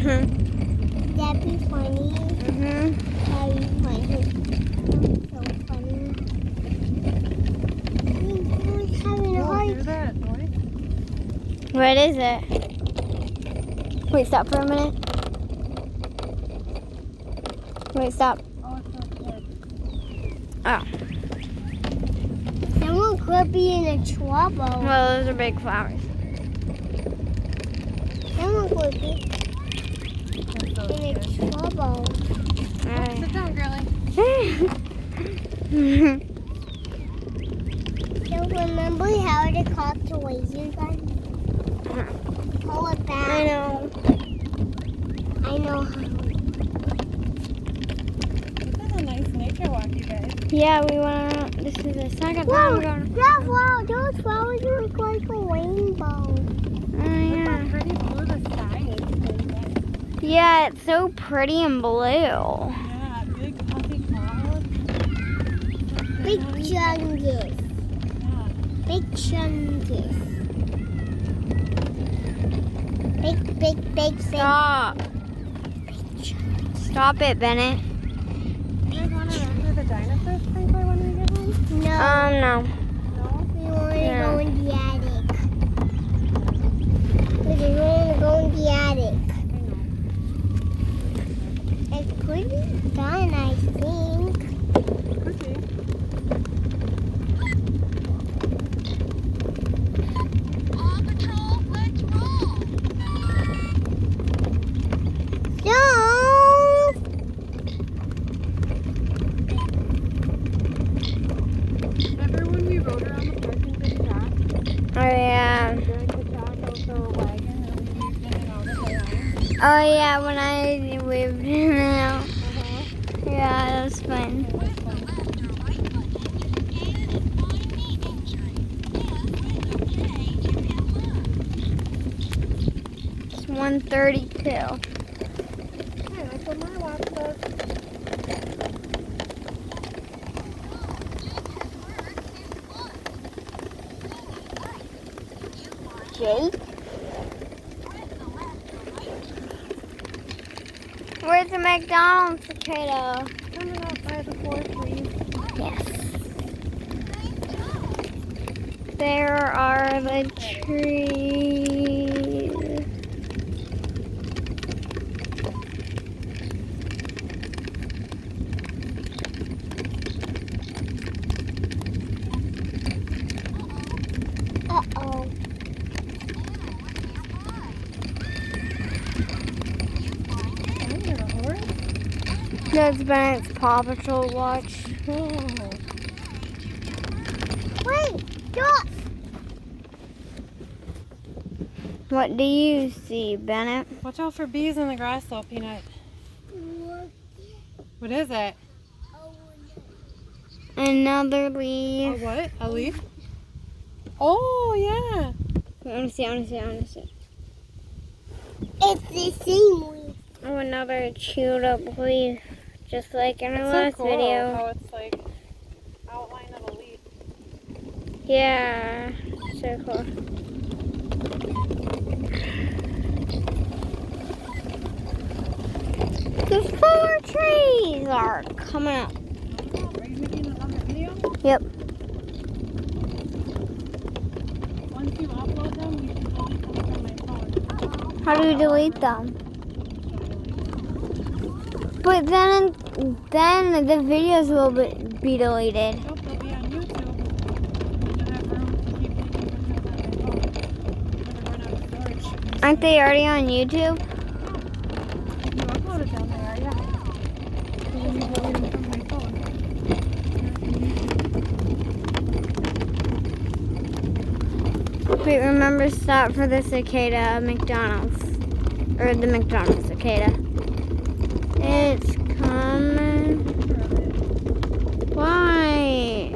That'd be funny. That'd be funny. So funny. He's having a heart. Hear that noise? What is it? Wait, stop for a minute. Wait, stop. Oh, it's not good. Oh. Someone could be in a trouble. Well, those are big flowers. Someone could be That's so in a good. trouble. Alright. Sit down, girlie. So remember how to call the laser gun? Pull it back. I know. I know how. This is a nice nature walk, you guys. Yeah, we want to. This is the second time we're going. Yeah, wow, those flowers look like a rainbow. Oh, Look yeah. how pretty blue the sky is. Yeah, it's so pretty and blue. Yeah, big puffy clouds. Big chungus. Yeah. Big chungus. Big. Stop. Stop it, Bennett. You guys want to run through the dinosaur sprinkler when we get home? No, No. No? we want to Yeah. go in the attic. We just want to go in the attic. I know. It could be done, I think. Could be. No! Remember when we rode around the park in Big Rock? Oh, yeah. During the talk out the wagon and we moved in and out of the line? Oh, yeah, when I lived now. Yeah, that was fun. It was fun. It's 1:32. Hey, that's what my watch says. Jake? Where's the McDonald's potato? Coming up by the fourth leaf. Yes. There are the trees. Uh-oh. Oh, you're a horse? That's Bennett's Paw Patrol watch. Wait, stop! What do you see, Bennett? Watch out for bees in the grass though, Peanut. What is it? Another A leaf. what? A leaf? Oh, yeah. I want to see. It's the same leaf. Oh, another chewed up leaf. Just like in our It's last so cool video. how it's like outline of a leaf. Yeah, so cool. The 4 trees are coming up. Are you making another video? Yep. Once you upload them, you can delete them from my phone. How do you delete them? But then the videos will be deleted. Nope, they'll be on YouTube. I don't have room to keep taking pictures on my phone. I'm gonna run out of storage. Aren't they already on YouTube? You uploaded them there, yeah. So let me delete them from my phone. Wait, remember stop for the cicada McDonald's. Or the McDonald's cicada. It's coming. Why?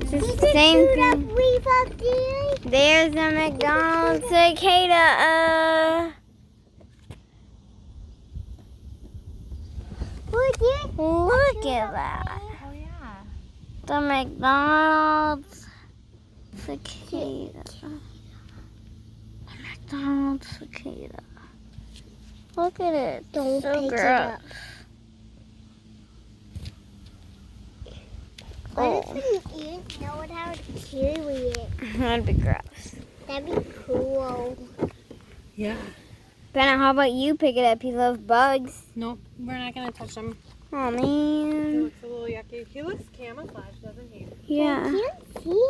It's the same thing. Leaf up there. There's a McDonald's cicada. Look at Look at that. Oh, yeah. The McDonald's cicada. The McDonald's cicada. Look at it. Don't So pick gross. it up. Oh. What if you know how to kiwi it? That'd be gross. That'd be cool. Yeah. Bennett, how about you pick it up? You love bugs. Nope, we're not gonna touch him. Oh He man. looks a little yucky. He looks camouflaged, doesn't he? Yeah. I can't